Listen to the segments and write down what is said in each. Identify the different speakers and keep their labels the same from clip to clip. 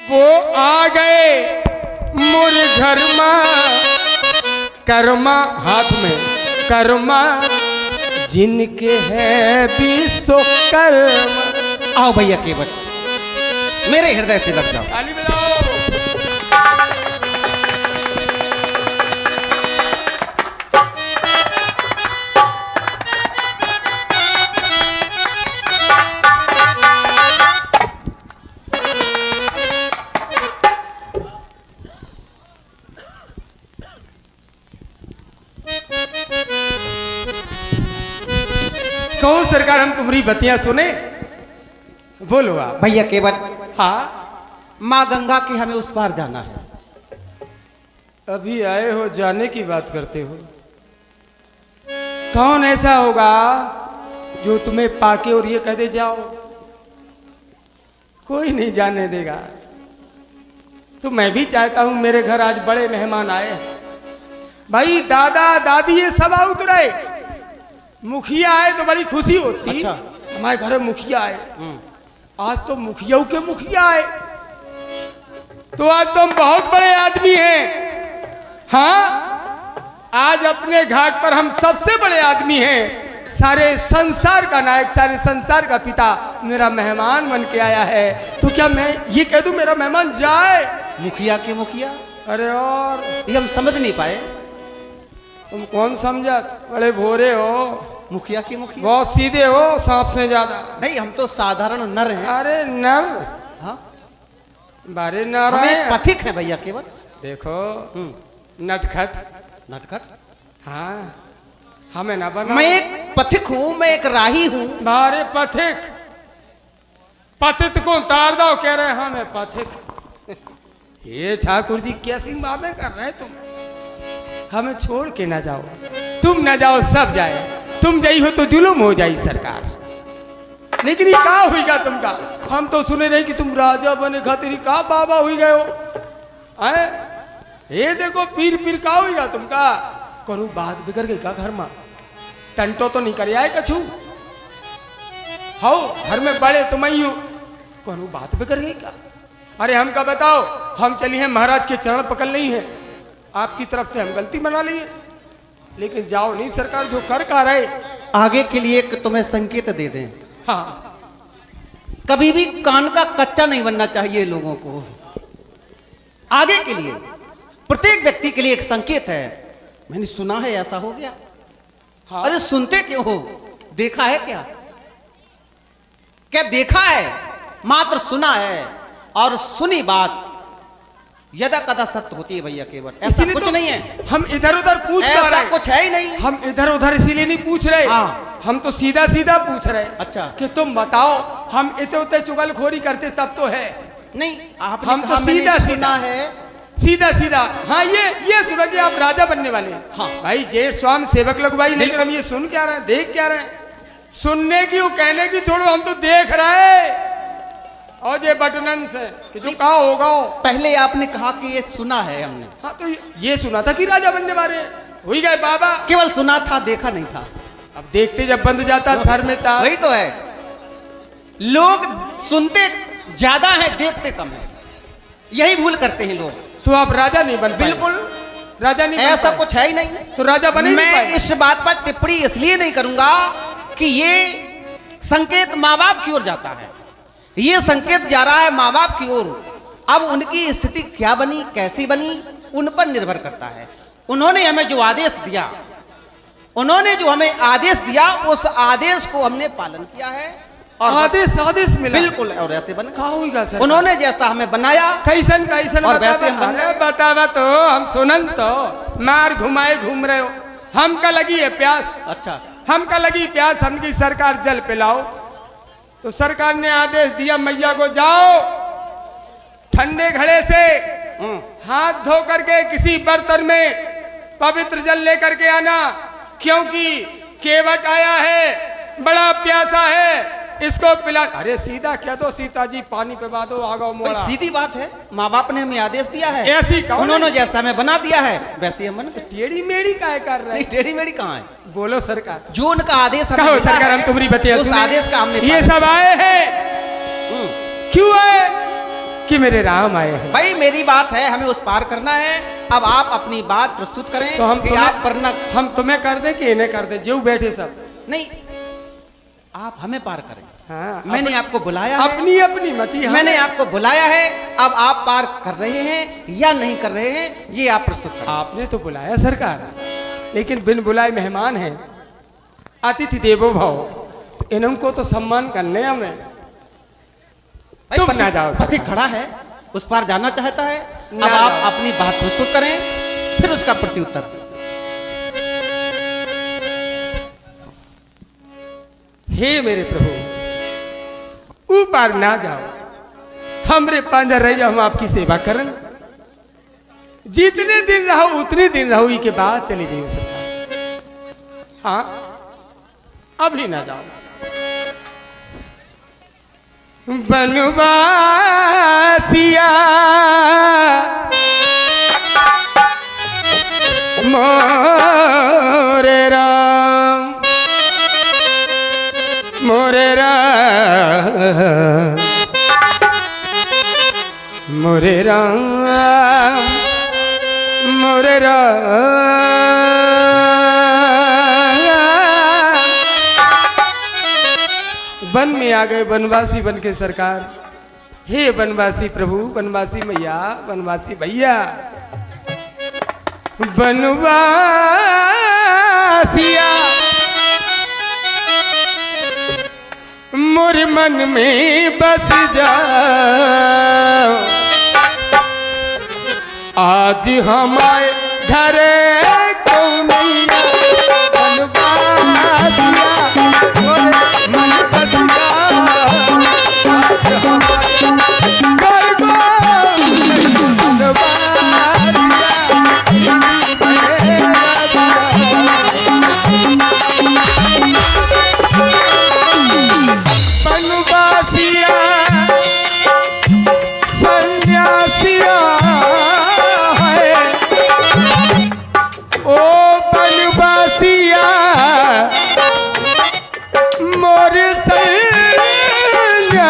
Speaker 1: वो आ गए मोर घर में, कर्मा हाथ में कर्मा जिनके है विश्वकर्मा।
Speaker 2: आओ भैया केवट, मेरे हृदय से लग जाओ।
Speaker 1: ताली बजाओ। कहो सरकार, हम तुम्हारी बतियां सुने। बोलो आप।
Speaker 2: भैया केवट,
Speaker 1: हाँ
Speaker 2: माँ गंगा की हमें उस पार जाना है।
Speaker 1: अभी आए हो, जाने की बात करते हो। कौन ऐसा होगा जो तुम्हें पाके और ये कह दे जाओ? कोई नहीं जाने देगा। तो मैं भी चाहता हूं, मेरे घर आज बड़े मेहमान आए हैं। भाई दादा दादी ये सब आउट रहे, मुखिया आए तो बड़ी खुशी होती।
Speaker 2: अच्छा।
Speaker 1: हमारे घर में मुखिया आए, आज तो मुखिया के मुखिया आए, तो आज तो हम बहुत बड़े आदमी हैं। हाँ, आज अपने घाट पर हम सबसे बड़े आदमी हैं। सारे संसार का नायक, सारे संसार का पिता मेरा मेहमान बन के आया है। तो क्या मैं ये कह दूं मेरा मेहमान जाए?
Speaker 2: मुखिया के मुखिया?
Speaker 1: अरे और
Speaker 2: ये हम समझ नहीं पाए।
Speaker 1: तुम कौन समझा? बड़े भोरे हो,
Speaker 2: मुखिया के मुखिया?
Speaker 1: बहुत सीधे हो, सांप से ज्यादा।
Speaker 2: नहीं, हम तो साधारण नर हैं।
Speaker 1: अरे नर?
Speaker 2: हाँ,
Speaker 1: बारे नर
Speaker 2: हम
Speaker 1: है।
Speaker 2: एक पथिक हैं भैया केवट।
Speaker 1: देखो नटखट।
Speaker 2: नटखट?
Speaker 1: हाँ, हमें ना बना।
Speaker 2: मैं एक पथिक हूँ, मैं एक राही हूँ।
Speaker 1: बारे पथिक, पतित को उतार दो कह रहे हैं हमें पथिक। ये ठाकुर जी कैसी बातें कर रहे हैं तुम? हमें छोड़ के ना जाओ, तुम ना जाओ सब जाए। तुम जाई हो तो जुलूम हो जाई सरकार। लेकिन ये का हुईगा तुमका? हम तो सुने नहीं कि तुम राजा बने खातिर का बाबा हुई गए हो। आए ये देखो पीर पीर का हुईगा तुमका? करूँ बात बिगड़ गई का घर में? टंटो तो नहीं कर आए कछु हो, घर में बड़े तुम ही हो, करूँ बात बिगड़ गई का? अरे हम का बताओ, हम चली हैं महाराज के चरण पकड़ नहीं है, आपकी तरफ से हम गलती बना ली है। लेकिन जाओ नहीं सरकार, जो कर का रहे।
Speaker 2: आगे के लिए एक तुम्हें संकेत दे दें।
Speaker 1: हाँ,
Speaker 2: कभी भी कान का कच्चा नहीं बनना चाहिए लोगों को। आगे के लिए प्रत्येक व्यक्ति के लिए एक संकेत है। मैंने सुना है ऐसा हो गया।
Speaker 1: हाँ।
Speaker 2: अरे सुनते क्यों हो? देखा है क्या? क्या देखा है? मात्र सुना है, और सुनी बात यदा कदा सत्य होती है भैया केवल। ऐसा कुछ
Speaker 1: तो
Speaker 2: नहीं है।
Speaker 1: हम इधर उधर पूछ कर
Speaker 2: ऐसा
Speaker 1: रहे।
Speaker 2: कुछ है ही नहीं।
Speaker 1: हम इधर उधर इसीलिए नहीं पूछ रहे।
Speaker 2: हाँ।
Speaker 1: हम तो सीधा सीधा पूछ रहे।
Speaker 2: अच्छा।
Speaker 1: कि तुम बताओ, हम इतने उतने चुगलखोरी करते तब तो है।
Speaker 2: नहीं, आपने
Speaker 1: हम
Speaker 2: कहा
Speaker 1: तो
Speaker 2: मैंने
Speaker 1: सीधा
Speaker 2: सुना
Speaker 1: सीधा
Speaker 2: है।
Speaker 1: सीधा सीधा। हाँ, ये सुना कि आप राजा बनने वाले हैं।
Speaker 2: हाँ।
Speaker 1: भाई जेठ स्वाम सेवक लोग भाई, लेकिन हम ये सुन क्या रहे हैं, देख क्या रहे हैं? सुनने की वो कहने की छोड़ो, हम तो देख रहे। और ये बटनन से कि जो कहा होगा।
Speaker 2: पहले आपने कहा कि ये सुना है हमने।
Speaker 1: हाँ, तो ये सुना था कि राजा बनने वाले हुई गए बाबा।
Speaker 2: केवल सुना था, देखा नहीं था।
Speaker 1: अब देखते जब बंद जाता सर में था।
Speaker 2: वही तो है, लोग सुनते ज्यादा है, देखते कम है। यही भूल करते हैं लोग।
Speaker 1: तो आप राजा नहीं बन पाए?
Speaker 2: बिल्कुल
Speaker 1: राजा नहीं बन
Speaker 2: ऐसा
Speaker 1: पाए।
Speaker 2: कुछ है ही नहीं।
Speaker 1: तो राजा बने ही नहीं
Speaker 2: मैं
Speaker 1: पाए।
Speaker 2: इस बात पर टिप्पणी इसलिए नहीं करूंगा कि ये संकेत माँ बाप की ओर जाता है। ये संकेत जा रहा है माँ बाप की ओर। अब उनकी स्थिति क्या बनी, कैसी बनी, उन पर निर्भर करता है। उन्होंने हमें जो आदेश दिया, उन्होंने जो हमें आदेश दिया, उस आदेश को हमने पालन किया है। और
Speaker 1: आदेश मिला।
Speaker 2: बिल्कुल, और ऐसे बन
Speaker 1: कहा होगा सर?
Speaker 2: उन्होंने जैसा हमें बनाया,
Speaker 1: कैसन
Speaker 2: और वैसे हम बन गए।
Speaker 1: बतावा तो हम सुनन तो मार घुमाए घूम रहे हो। हम का लगी है प्यास।
Speaker 2: अच्छा,
Speaker 1: हम का लगी प्यास, हमकी सरकार जल पिलाओ। तो सरकार ने आदेश दिया मैया को, जाओ ठंडे घड़े से हाथ धो करके किसी बर्तन में पवित्र जल लेकर के आना, क्योंकि केवट आया है, बड़ा प्यासा है, इसको पिला। अरे सीधा कह दो, सीता जी पानी पिला दो, आगो मोड़ा।
Speaker 2: सीधी बात है, माँ बाप ने हमें आदेश दिया है,
Speaker 1: ऐसी कौन?
Speaker 2: उन्होंने जैसा हमें बना दिया है वैसे हम बन गए।
Speaker 1: टेढ़ी मेढ़ी काय कर रहे?
Speaker 2: टेढ़ी मेढ़ी कहाँ है?
Speaker 1: बोलो सरकार।
Speaker 2: जो उनका आदेश हमें
Speaker 1: कहो
Speaker 2: मिला
Speaker 1: सरकार,
Speaker 2: है,
Speaker 1: हम तुम्हारी बतिया
Speaker 2: उस
Speaker 1: सुने।
Speaker 2: आदेश का हमने
Speaker 1: ये
Speaker 2: पालन
Speaker 1: सब
Speaker 2: किया।
Speaker 1: आए हैं क्यों आए? कि मेरे राम आए हैं।
Speaker 2: भाई मेरी बात है, हमें उस पार करना है। अब आप अपनी बात प्रस्तुत करें
Speaker 1: तो
Speaker 2: कि आप वरना
Speaker 1: हम तुम्हें कर दे कि इन्हें कर दे, जो बैठे सब।
Speaker 2: नहीं, आप हमें पार करें।
Speaker 1: हाँ,
Speaker 2: मैंने आपको बुलाया है,
Speaker 1: अपनी अपनी मची है।
Speaker 2: मैंने आपको बुलाया है। अब आप पार कर रहे हैं या नहीं कर रहे हैं, ये आप प्रस्तुत करें।
Speaker 1: आपने तो बुलाया सरकार, लेकिन बिन बुलाए मेहमान हैं, अतिथि देवो भव, तो इनको तो सम्मान करने हमें।
Speaker 2: भाई
Speaker 1: तुम ना जाओ,
Speaker 2: पथिक खड़ा है, उस पार जाना चाहता है।
Speaker 1: ना
Speaker 2: अब आप
Speaker 1: जाओ।
Speaker 2: अपनी बात प्रस्तुत करें, फिर उसका प्रत्युत्तर।
Speaker 1: हे मेरे प्रभु, ऊपर ना जाओ, हमरे पंजर रह जाओ, हम आपकी सेवा करन। जितने दिन रहो उतने दिन रहो, के बाद चली जाइए सरकार। हाँ, अभी ना जाओ। बनवासिया मोरे राम, मोरे राम, मोरे राम, मोरे राम। वन में आ गए बनवासी बन के सरकार। हे बनवासी प्रभु, बनवासी मैया, बनवासी भैया, बनवासिया मोर मन में बस जा, आज हमारे घरे को नैया, बनवासिया मोर मन बस जा, आज हमारे घर को बनवासिया सन्यासिया है, ओ बनवासिया मोर सन्यासिया,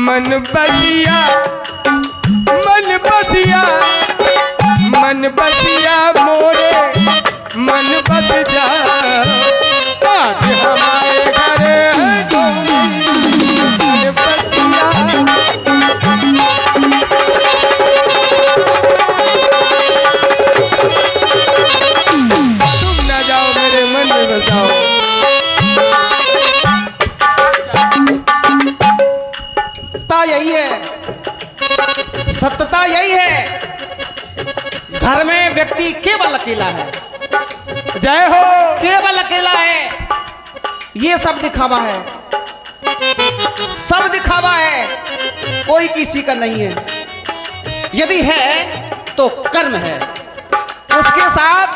Speaker 1: मन बसिया, मन बसिया, मन बसिया मोरे मन बस जा, आज हमारे घर मन बसिया। तुम ना जाओ, मेरे मन में बसाओ।
Speaker 2: सत्यता यही है, सत्यता यही है। घर में व्यक्ति केवल अकेला है,
Speaker 1: जय हो।
Speaker 2: केवल अकेला है। ये सब दिखावा है, सब दिखावा है, कोई किसी का नहीं है। यदि है तो कर्म है, उसके साथ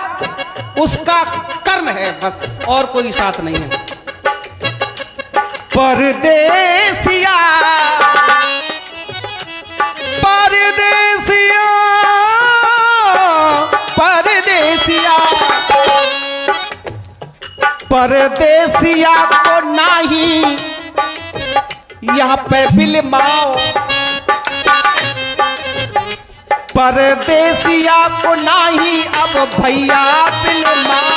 Speaker 2: उसका कर्म है, बस, और कोई साथ नहीं है। परदेसिया, परदेसिया, परदेसिया, परदेसिया को नहीं यहाँ पे बिलमाओ, परदेसिया को नहीं अब भैया बिलमाओ।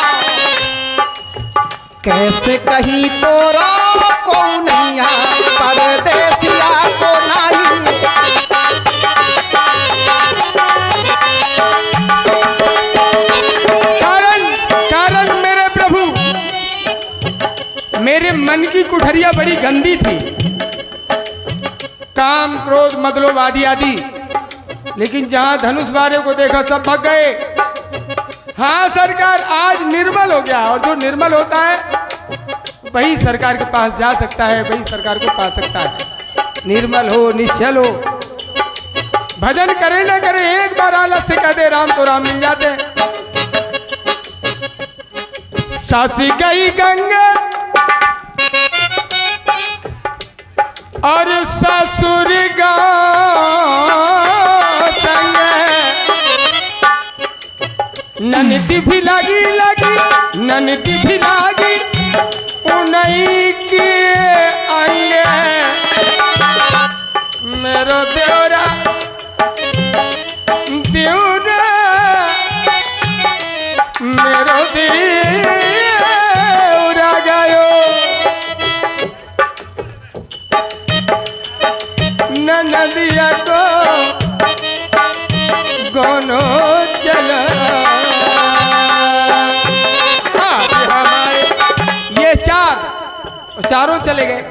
Speaker 2: कैसे कहीं तो रोको नैया, परदेसिया को नहीं।
Speaker 1: कारण मेरे प्रभु, मेरे मन की कुठरिया बड़ी गंदी थी, काम क्रोध मदलोभ आदि आदि, लेकिन जहां धनुष बारे को देखा सब भाग गए। हाँ सरकार, आज निर्मल हो गया, और जो निर्मल होता है वही सरकार के पास जा सकता है, वही सरकार को पा सकता है। निर्मल हो, निश्चल हो, भजन करे ना करे, एक बार आलस से कह दे राम तो राम मिल जाते हैं। सासी गई गंगा और ससुर संग, ननदी भी लगी लगी, ननदी भी लगी उन्हीं के अंग। मेरो देवरा देवरा मेरो देवरा गयो नदिया को गोनो चला। हाँ हमारे ये चारों चले गए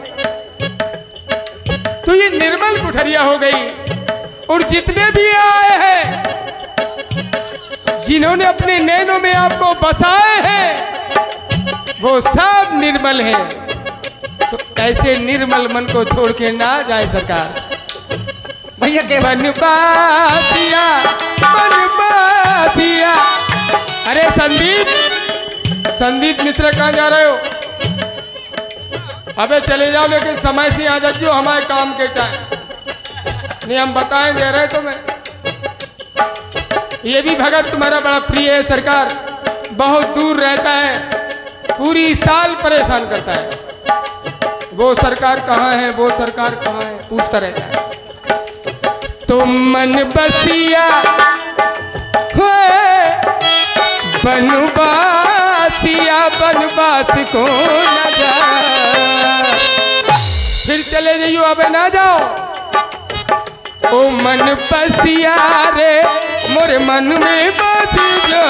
Speaker 1: तो ये निर्मल कुठरिया हो गई। और जितने भी आए हैं जिन्होंने अपने नैनों में आपको बसाए हैं वो सब निर्मल हैं। तो ऐसे निर्मल मन को छोड़ के ना जाए सरकार।
Speaker 2: भैया के
Speaker 1: बनबासिया बनबासिया। अरे संदीप मित्र कहाँ जा रहे हो? अबे चले जाओ लेकिन समय से आ जाओ हमारे काम के टाइम। नहीं हम बताएं दे रहे तुम्हें। ये भी भगत तुम्हारा बड़ा प्रिय है सरकार। बहुत दूर रहता है पूरी साल परेशान करता है। वो सरकार कहाँ है वो सरकार कहाँ है पूछता रहता है। तुम मन बसिया बनबासिया बनबास को न जा। फिर चले जाइयो अबे ना जाओ। ओ मन बसिया रे मोरे मन में बस जा।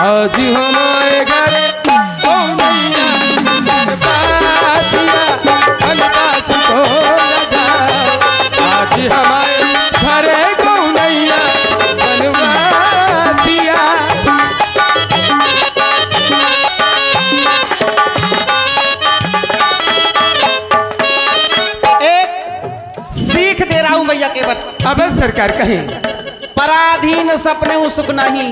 Speaker 1: आज हमारे घर ओ मैया बनबासिया बनबास को न जा। आज हमारे घर को नैया बनवासिया।
Speaker 2: एक सीख दे रहा हूं भैया केवल।
Speaker 1: अब सरकार कहें
Speaker 2: पराधीन सपने सुख नहीं।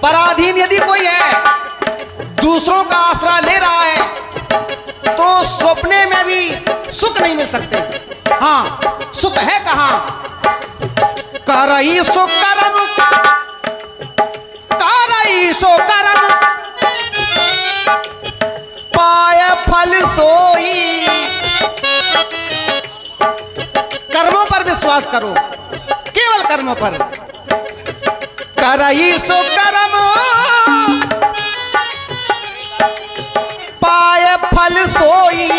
Speaker 2: पराधीन यदि कोई है दूसरों का आसरा ले रहा है तो सपने में भी सुख नहीं मिल सकते। हाँ सुख है कहाँ? करई सो करम पाय फल सोई। कर्मों पर विश्वास करो केवल कर्मों पर। करई सो करम पाय फल सोई।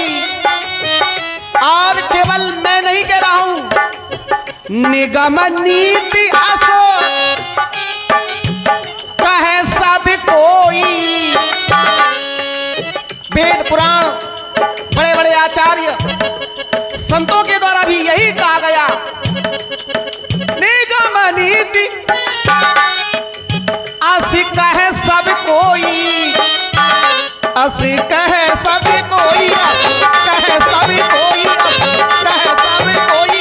Speaker 2: और केवल मैं नहीं कह रहा हूं निगम नीति असो कहे सब कोई। वेद पुराण बड़े बड़े आचार्य संतों के द्वारा भी यही कहा गया निगम नीति अस कहे सब कोई। अस कहे सब कोई अस कहे सब कोई अस कहे सब कोई।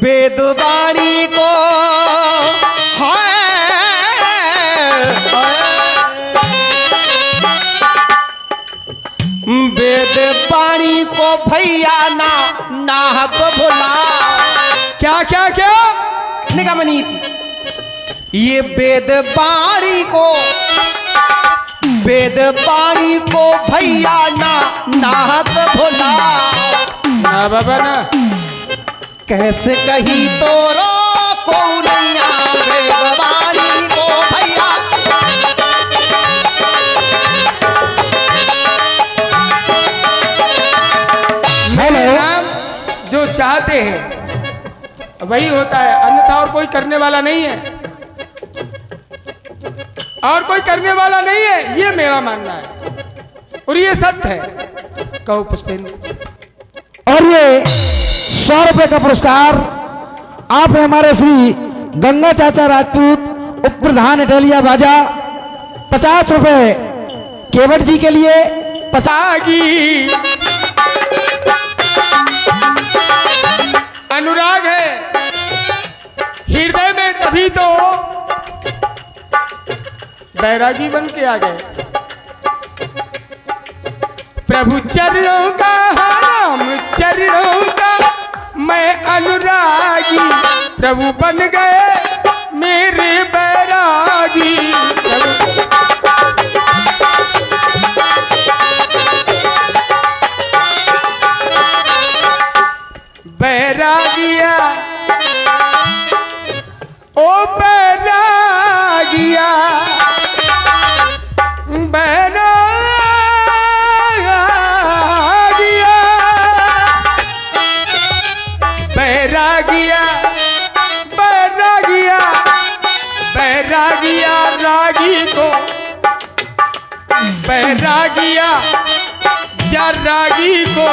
Speaker 2: वेद वाणी को वेद वाणी को भैया ना नाहक भुला।
Speaker 1: क्या क्या क्या
Speaker 2: निगम नीति ये वेद वाणी को भैया ना नाहक भुला।
Speaker 1: ना बाबा ना
Speaker 2: कैसे कही तो रोको नैया वेद वाणी को भैया।
Speaker 1: मेरे नाम जो चाहते हैं वही होता है अन्यथा और कोई करने वाला नहीं है। और कोई करने वाला नहीं है ये मेरा मानना है और ये सत्य है। कहो पुष्पेंद्र।
Speaker 3: और ये 100 रुपए का पुरस्कार आप हमारे श्री गंगा चाचा राजपूत उप प्रधान इटालिया बाजा 50 रुपए केवट जी के लिए।
Speaker 1: अनुराग है हृदय में तभी तो बैरागी बन के आ गए। प्रभु चरणों का राम चरणों का मैं अनुरागी। प्रभु बन गए मेरे बैरागी। या रागी को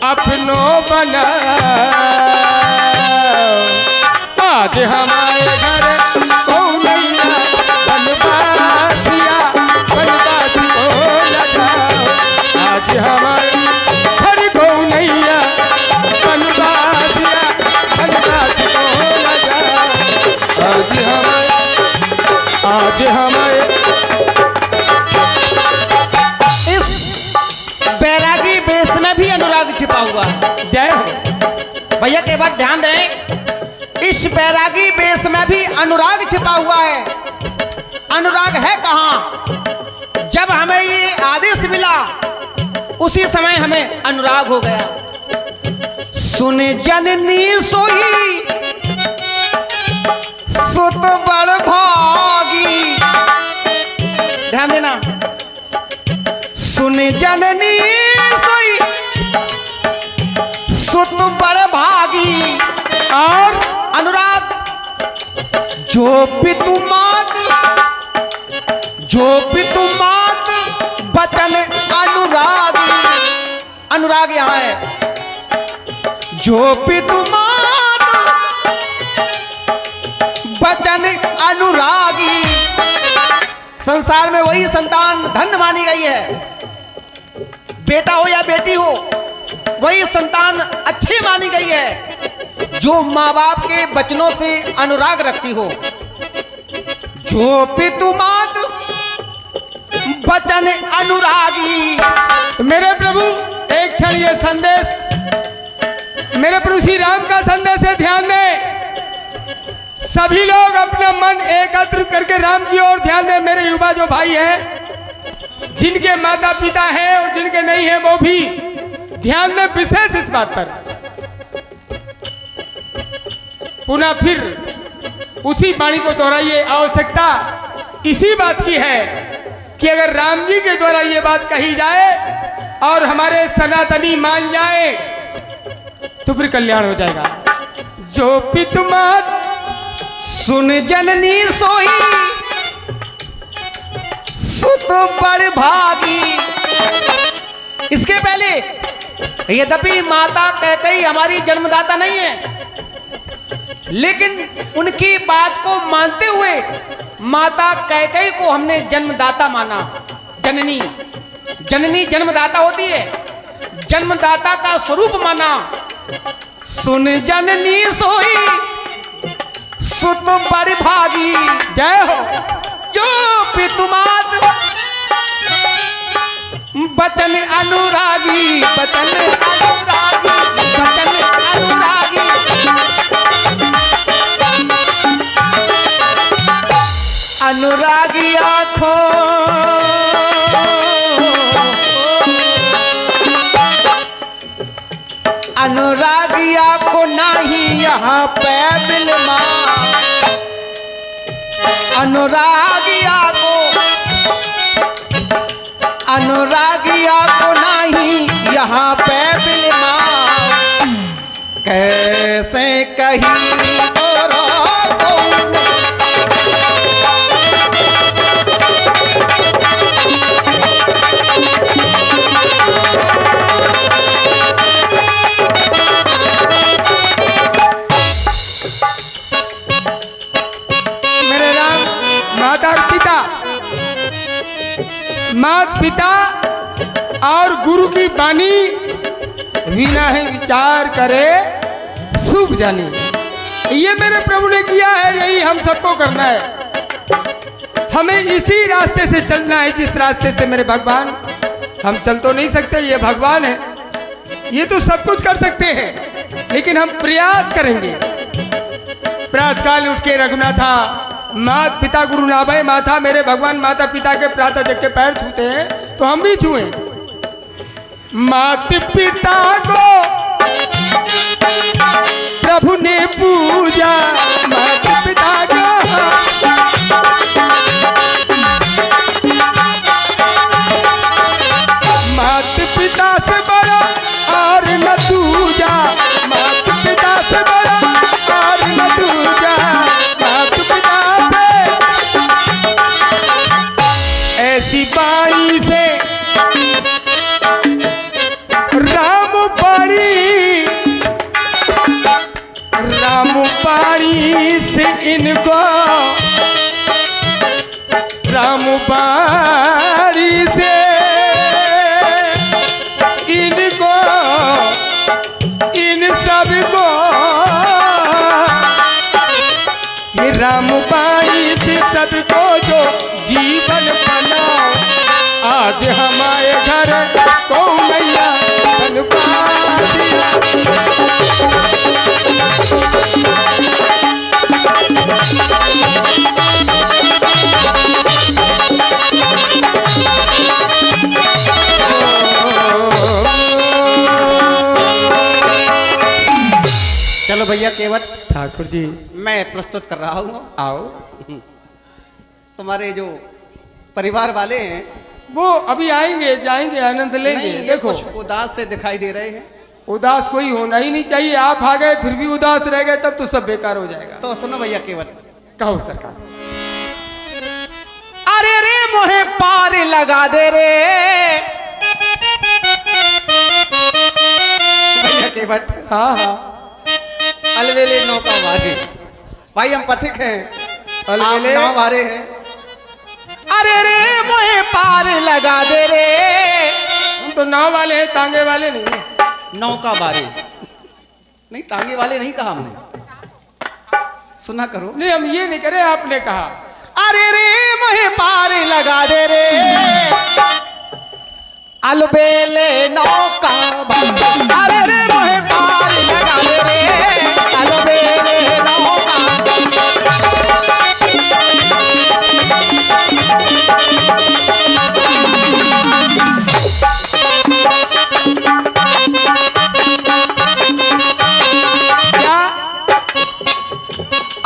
Speaker 1: अपनो बना। आज हमारे घर कौनैया बनवासिया बनवासी को लगाओ। आज हमारे घर कौनैया बनवासिया बनवासी को लगाओ। आज हमारे
Speaker 2: इस बैरागी वेश में भी अनुराग छिपा हुआ है।
Speaker 1: जय हो।
Speaker 2: भैया के बात ध्यान दें, इस बैरागी वेश में भी अनुराग छिपा हुआ है। अनुराग है कहाँ? जब हमें ये आदेश मिला उसी समय हमें अनुराग हो गया। सुन जननी सोई सुत बड़ भागी। ध्यान देना, सुन जननी सोई सुत बड़ भागी। और अनुराग जो पितुमात बचन अनुराग। अनुराग यहाँ है। जो पितुमात बचन अनुरागी। संसार में वही संतान धन्य मानी गई है। बेटा हो या बेटी हो, वही संतान अच्छी मानी गई है जो माँ बाप के बचनों से अनुराग रखती हो। जो पितुमात बचन अनुरागी।
Speaker 1: मेरे प्रभु एक क्षण ये संदेश मेरे प्रभु श्री राम का संदेश है, ध्यान दें। सभी लोग अपना मन एकत्रित करके राम की ओर ध्यान दें। मेरे युवा जो भाई हैं, जिनके माता पिता हैं और जिनके नहीं हैं, वो भी ध्यान दें विशेष इस बात पर। पुनः फिर उसी वाणी को दोहराइए। आवश्यकता इसी बात की है कि अगर राम जी के द्वारा ये बात कही जाए और हमारे सनातनी मान जाए तो फिर कल्याण हो जाएगा। जो पितुमात
Speaker 2: सुन जननी सोई सुत बड़ भागी। इसके पहले यद्यपि माता कैकेयी हमारी जन्मदाता नहीं है, लेकिन उनकी बात को मानते हुए माता कैकेयी को हमने जन्मदाता माना। जननी जननी जन्मदाता होती है, जन्मदाता का स्वरूप माना। सुन जननी सोई सुत बड़ भागी।
Speaker 1: जय हो।
Speaker 2: जो पितुमात बचन अनुरागी। बचन अनुरागी। बचन अनुरागी। अनुरागी आँखों अनुरागिया को नहीं यहाँ पे बिलमा। अनुरागिया को नहीं यहाँ पे बिलमा। कैसे कहीं तोरा
Speaker 1: माता पिता और गुरु की बानी बिना ही विचार करे शुभ जानी। ये मेरे प्रभु ने किया है, यही हम सबको करना है। हमें इसी रास्ते से चलना है जिस रास्ते से मेरे भगवान। हम चल तो नहीं सकते, ये भगवान है, ये तो सब कुछ कर सकते हैं, लेकिन हम प्रयास करेंगे। प्रातःकाल उठ के रघुनाथा माता पिता गुरु नाभय माथा। मेरे भगवान माता पिता के प्रातः जग के पैर छूते हैं तो हम भी छुएं। माता पिता को प्रभु ने पूजा। माता पिता को माता पिता से बड़ा और न दूजा। माता पिता से बड़ा और न दूजा। माता पिता से ऐसी बाणी से बाणी से इनको, राम बाणी से इनको, इन सबको ये राम बाणी से सबको जो जीवन बनाओ, आज हमारे घर को मैया बन पादिया।
Speaker 2: चलो भैया केवट,
Speaker 1: ठाकुर जी
Speaker 2: मैं प्रस्तुत कर रहा हूँ।
Speaker 1: आओ।
Speaker 2: तुम्हारे जो परिवार वाले हैं
Speaker 1: वो अभी आएंगे जाएंगे आनंद लेंगे।
Speaker 2: नहीं, ये
Speaker 1: देखो
Speaker 2: कुछ उदास से दिखाई दे रहे हैं।
Speaker 1: उदास कोई होना ही नहीं चाहिए। आप आ गए फिर भी उदास रह गए तब तो सब बेकार हो जाएगा।
Speaker 2: तो सुनो भैया केवट,
Speaker 1: कहो सरकार।
Speaker 2: अरे रे मोहे पार लगा दे रे भैया केवट।
Speaker 1: हाँ हाँ
Speaker 2: अलवेले नौका वारे, भाई हम पथिक हैं,
Speaker 1: अलवेले
Speaker 2: नाव वारे हैं। अरे रे मोहे पार लगा दे रे,
Speaker 1: हम तो नाव वाले हैं, तांगे वाले नहीं हैं।
Speaker 2: नौका वारे नहीं, तांगे वाले नहीं कहा हमने, सुना करो।
Speaker 1: नहीं हम ये नहीं करे, आपने कहा।
Speaker 2: अरे रे मोहे पार लगा दे रे, अलबेले नौका वारे। अरे रे मोहे पार लगा दे रे, अलबेले नौका।
Speaker 1: क्या?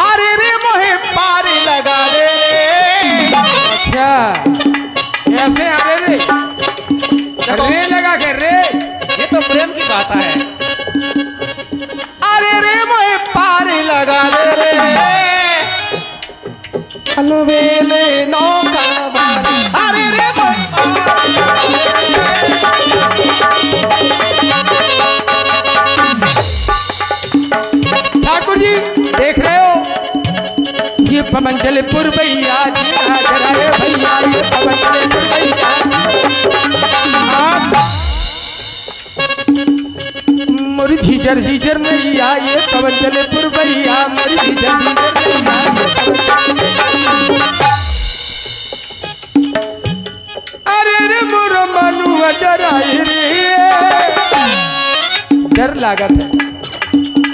Speaker 2: अरे रे मोहे पार लगा दे रे।
Speaker 1: अच्छा ऐसे अरे रे रे लगा के रे,
Speaker 2: ये तो प्रेम की भाषा है। अरे रे मोहे पार लगा दे रे, अलबेले नौका वारे। अरे रे मोहे पार लगा दे रे।
Speaker 1: ठाकुर जी देख रहे हो ये पवन चले पुरबैया जी, जरा रे भैया ये पवन चले पुरबैया मोर झीझर झीझर मैया, ये पवन चले पुरबैया मोर झीझर झीझर मैया। अरे रे मोर मनुआ डराए रे, डर लागत है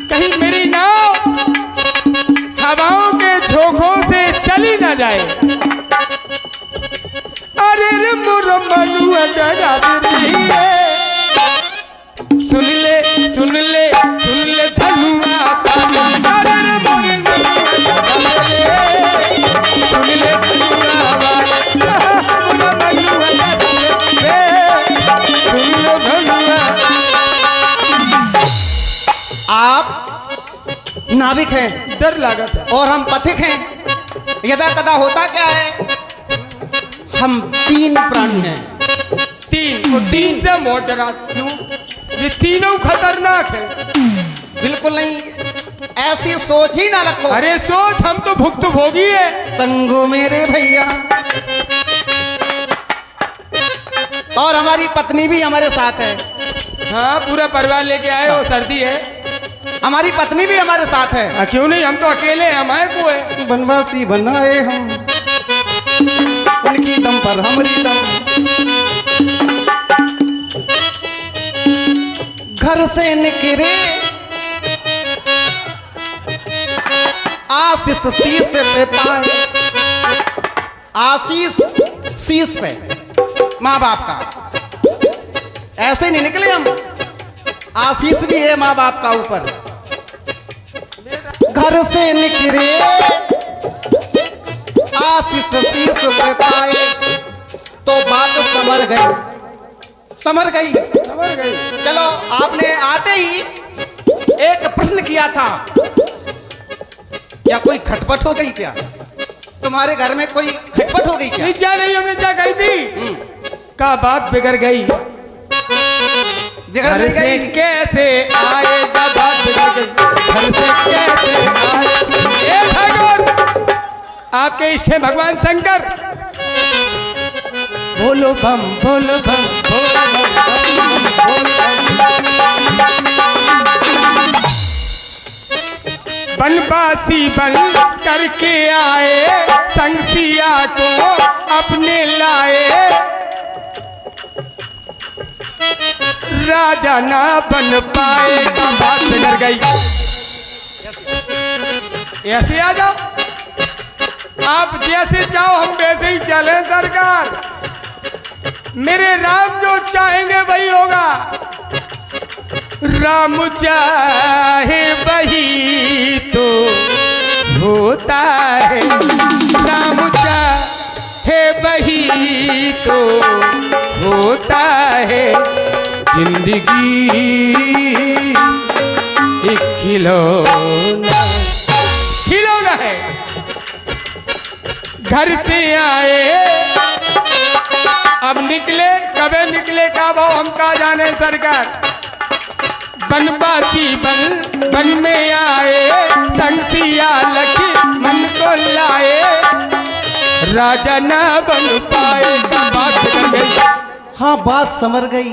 Speaker 1: कहीं मेरी नाव हवाओं के झोंकों से चली ना जाए। अरे रे मोर मनुआ डरा रही है, सुन ले सुन ले सुन ले धनुआ पानी। अरे रे मोर मनुआ डरा रे, सुन ले धनुआ वाले, मोर मनुआ डरा रे, सुन ले धनुआ।
Speaker 2: आप नाविक हैं
Speaker 1: डर लागत है।
Speaker 2: और हम पथिक हैं। यदा कदा होता क्या है, हम तीन प्राणी हैं।
Speaker 1: तीन वो तीन से मोचरा क्यों? ये तीनों खतरनाक है।
Speaker 2: बिल्कुल नहीं, ऐसी सोच ही ना रखो।
Speaker 1: अरे सोच, हम तो भुक्तभोगी है।
Speaker 2: संगो मेरे भैया, और हमारी पत्नी भी हमारे साथ है।
Speaker 1: हाँ पूरा परिवार लेके आए हो, सर्दी है।
Speaker 2: हमारी पत्नी भी हमारे साथ है।
Speaker 1: क्यों नहीं, हम तो अकेले हैं, हमारे को है।
Speaker 2: बनवासी बनाए हम, उनकी दम पर हमारी दम। घर से निकले आशीष शीश पे पाए, आशीष शीश पे माँ बाप का। ऐसे नहीं निकले हम, आशीष भी है माँ बाप का ऊपर। घर से निकले आशीष शीश पे पाए, तो बात समझ गई, समझ गई।
Speaker 1: समझ गई।
Speaker 2: चलो, आपने आते ही एक प्रश्न किया था, क्या कोई खटपट हो गई क्या? तुम्हारे घर में कोई खटपट हो गई क्या?
Speaker 1: नहीं क्या नहीं, हमने क्या कही थी? का बात बिगड़ गई।
Speaker 2: बिगड़
Speaker 1: घर
Speaker 2: नहीं
Speaker 1: से
Speaker 2: गई।
Speaker 1: कैसे आए, जब बात बिगड़ गई। घर से कैसे आए, आपके इष्ट हैं भगवान शंकर। बोलो बम बोलो बम बोलो बम, बोलो बम। बनवासी बन करके आए संग सिया को अपने लाए, राजा ना बन पाए का बात बिगड़ गई। ऐसे आ जाओ, आप जैसे जाओ हम वैसे ही चलें सरकार। मेरे राम जो चाहेंगे वही होगा, राम चाहे वही तो होता है, राम चाहे वही तो होता है। जिंदगी एक खिलौना, खिलौना है। घर से आए अब निकले, कबे निकले का भाव हम का जाने सरकार। बनवासी बन बन में आए संग सिया लखी मन को लाए, राजा ना बन पाए का बात बिगड़ गई।
Speaker 2: हाँ बात समझ गई,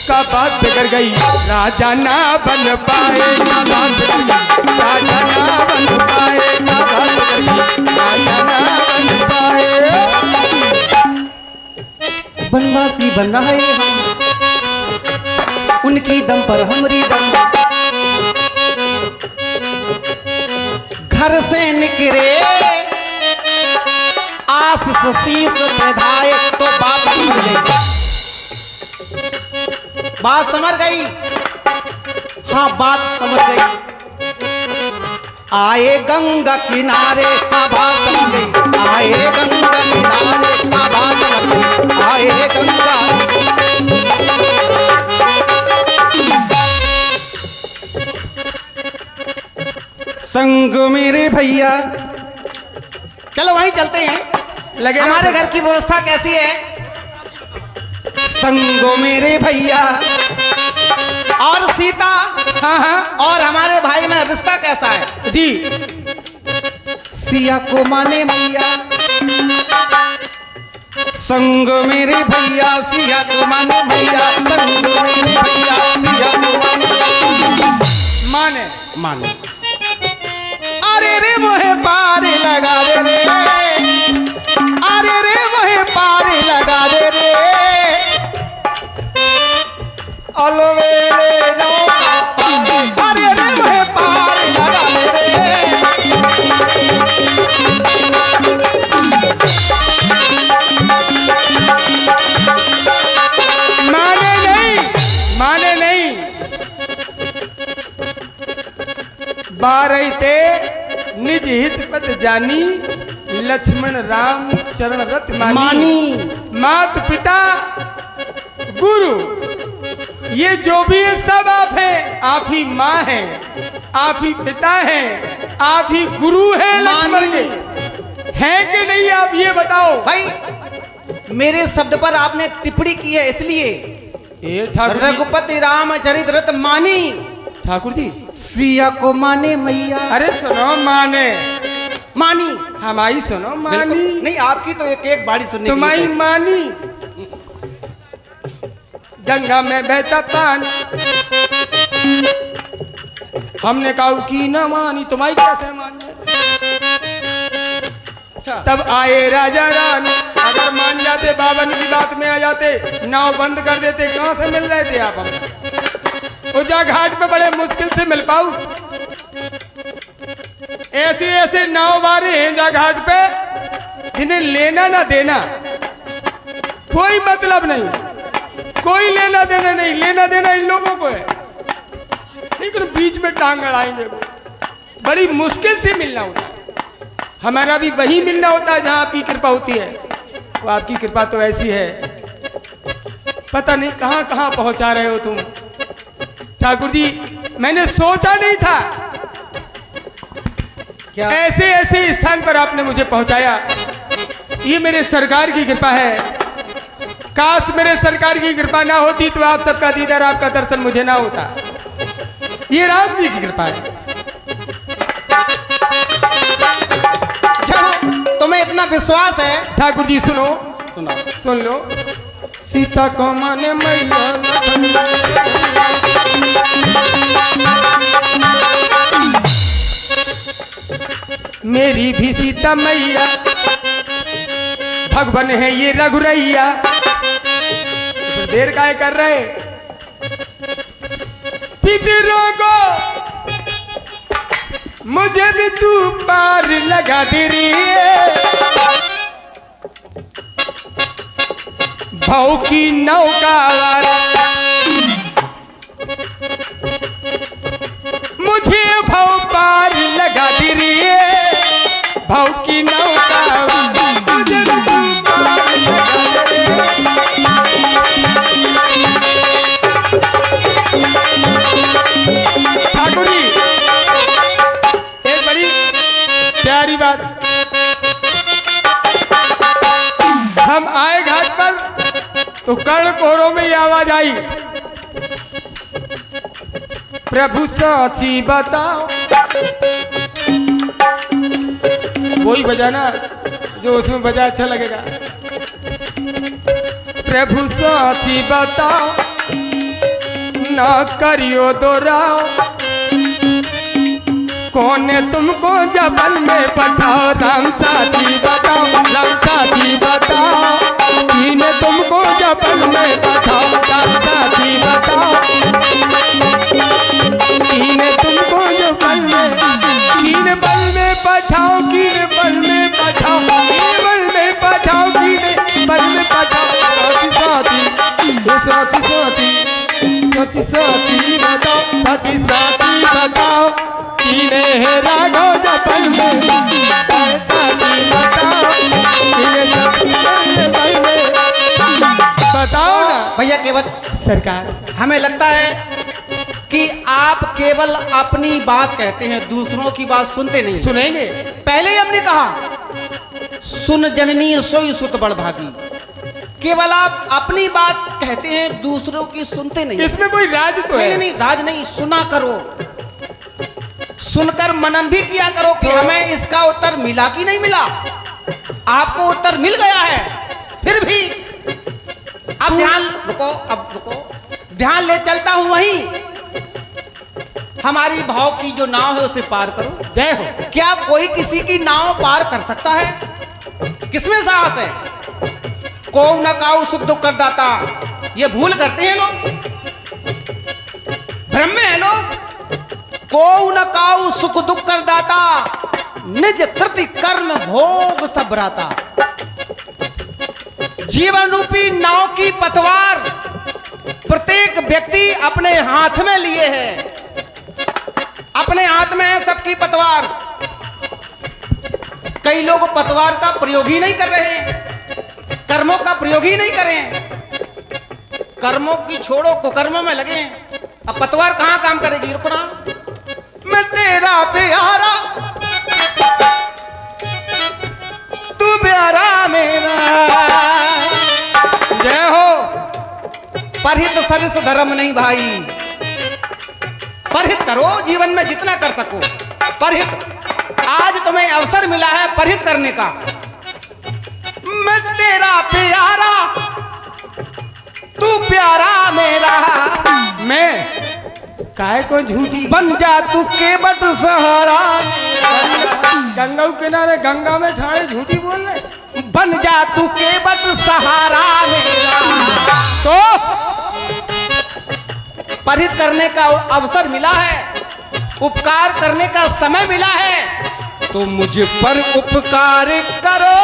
Speaker 1: का बात बिगड़ गई। राजा ना बन पाए का बात बिगड़ गई, राजा ना बन पाए का बात बिगड़ गई, राजा ना बन पाए।
Speaker 2: बनवासी बन रहे हम, उनकी दम पर हमरी दम। घर से निकले आशीष शीश प्रधाए तो बात समझ गई, बात समझ गई। हाँ बात समझ गई। आए गंगा किनारे, हाँ बात समझ गई। आए गंगा किनारे, हाँ बात समझ गई। आए गंगा संग मेरे भैया। चलो वहीं चलते हैं,
Speaker 1: लगे
Speaker 2: हमारे घर की व्यवस्था कैसी है। संगो मेरे भैया और सीता,
Speaker 1: हाँ हाँ
Speaker 2: और हमारे भाई में रिश्ता कैसा है
Speaker 1: जी।
Speaker 2: सिया को माने मैया, संग मेरे भैया सिया को माने भैया, संग मेरे भैया सिया को माने
Speaker 1: माने
Speaker 2: माने। अरे रे मोहे पार लगा दे रे, अरे रे मोहे पार लगा दे रे, अलवेले नौका पार, अरे रे मोहे पार लगा दे रे।
Speaker 1: माने नहीं, माने नहीं। बारही ते निज हित पद जानी, लक्ष्मण राम चरण रत मानी। मात पिता गुरु ये जो भी है सब आप हैं, आप ही माँ हैं, आप ही पिता हैं, आप ही गुरु हैं लक्ष्मण के। हैं कि नहीं आप ये बताओ
Speaker 2: भाई। मेरे शब्द पर आपने टिप्पणी की है इसलिए।
Speaker 1: ए ठाकुर जी,
Speaker 2: रघुपति रामचरित रत मानी,
Speaker 1: ठाकुर जी
Speaker 2: सिया को माने मैया।
Speaker 1: अरे सुनो माने,
Speaker 2: मानी
Speaker 1: हमारी सुनो मानी,
Speaker 2: नहीं आपकी तो एक एक बाड़ी सुनने की
Speaker 1: तुम्हारी
Speaker 2: है।
Speaker 1: मानी। गंगा में बहता पानी, हमने कहा कि न मानी, तुम्हारी कैसे मान जाए।
Speaker 2: अच्छा
Speaker 1: तब आए राजा रानी, अगर मान जाते बावन की बात में आ जाते, नाव बंद कर देते। कहाँ से मिल रहे थे आप हमें? उजा घाट पे बड़े मुश्किल से मिल पाऊ। ऐसे ऐसे नाव मारे हैं जा घाट पे, जिन्हें लेना ना देना कोई मतलब नहीं, कोई लेना देना नहीं। लेना देना इन लोगों को है, लेकिन बीच में टांग अड़ाएंगे। बड़ी मुश्किल से मिलना होता है। हमारा भी वही मिलना होता है जहाँ आपकी कृपा होती है। वो आपकी कृपा तो ऐसी है, पता नहीं कहाँ कहाँ पहुँचा रहे हो तुम। ठाकुर जी मैंने सोचा नहीं था
Speaker 2: क्या
Speaker 1: ऐसे ऐसे स्थान पर आपने मुझे पहुँचाया। ये मेरे सरकार की कृपा है। काश मेरे सरकार की कृपा ना होती तो आप सबका दीदार, आपका दर्शन मुझे ना होता। ये राम जी की कृपा है।
Speaker 2: चलो तो इतना विश्वास है।
Speaker 1: ठाकुर जी सुनो,
Speaker 2: सुना।
Speaker 1: सुन लो। सीता को माने मैया, मेरी भी सीता मैया, भगवान है ये रघुरैया। तो देर काहे कर रहे? पितरों को मुझे भी तू पार लगा दे रे, भाव की नौका मुझे भाव पार लगा दे रे, भाव की नौका मुझे भी तू पार लगा दे रे। ठाकुर जी एक बड़ी प्यारी बात, हम आए घाट पर तो कर्ण कोहरों में ये आवाज आई, प्रभु साची बताओ। वही बजाना जो उसमें बजा अच्छा लगेगा। प्रभु साची बताओ, ना करियो दोराओ, कौन ने तुमको जबल में पठाओ। राम साची बताओ, राम साची बताओ, किने तुमको जबल में पठाओ। राम साची बताओ, किने तुमको जबल में, किने बल में पठाओ, किने बल में पठाओ, किने बल में पठाओ, किने बल में पठाओ। साची साची साची साची साची बताओ, साची साची बताओ, किने है राघव जबल में, साची बताओ, किने जबल में, बताओ ना
Speaker 2: भैया केवल
Speaker 1: सरकार।
Speaker 2: हमें लगता है कि आप केवल अपनी बात कहते हैं, दूसरों की बात सुनते नहीं।
Speaker 1: सुनेंगे।
Speaker 2: पहले ही हमने कहा सुन जननी सोई सुत बड़ भागी, केवल आप अपनी बात कहते हैं, दूसरों की सुनते नहीं।
Speaker 1: इसमें कोई राज तो है?
Speaker 2: नहीं, राज नहीं, सुना करो, सुनकर मनन भी किया करो कि हमें इसका उत्तर मिला कि नहीं मिला। आपको उत्तर मिल गया है, फिर भी अब ध्यान रुको, अब रुको, ध्यान ले चलता हूं वहीं। हमारी भाव की जो नाव है उसे पार करो।
Speaker 1: जय हो।
Speaker 2: क्या कोई किसी की नाव पार कर सकता है? किसमें साहस है? को न काऊ सुख दुख कर दाता, ये भूल करते हैं लोग, भ्रम में है लोग। को न काऊ सुख दुख कर दाता, निज कृति कर्म भोग सब राता। जीवन रूपी नाव की पतवार प्रत्येक व्यक्ति अपने हाथ में लिए है, अपने हाथ में है सबकी पतवार। कई लोग पतवार का प्रयोग ही नहीं कर रहे हैं, कर्मों का प्रयोग ही नहीं करें, कर्मों की छोड़ो कुकर्मों में लगे। अब पतवार कहां काम करेगी? रुकना, मैं तेरा प्यारा, तू प्यारा मेरा।
Speaker 1: जय हो।
Speaker 2: परहित सरिस धर्म नहीं भाई, परहित करो जीवन में जितना कर सको। परहित, आज तुम्हें अवसर मिला है परहित करने का। मैं तेरा प्यारा, तू प्यारा मेरा।
Speaker 1: मैं काय को झूठी
Speaker 2: बन जा तू केवट सहारा,
Speaker 1: गंगा के किनारे गंगा में ठाणे झूठी बोल रहे।
Speaker 2: बन जा तू केवट सहारा मेरा।
Speaker 1: तो
Speaker 2: परहित करने का अवसर मिला है, उपकार करने का समय मिला है, तो मुझ पर उपकार करो।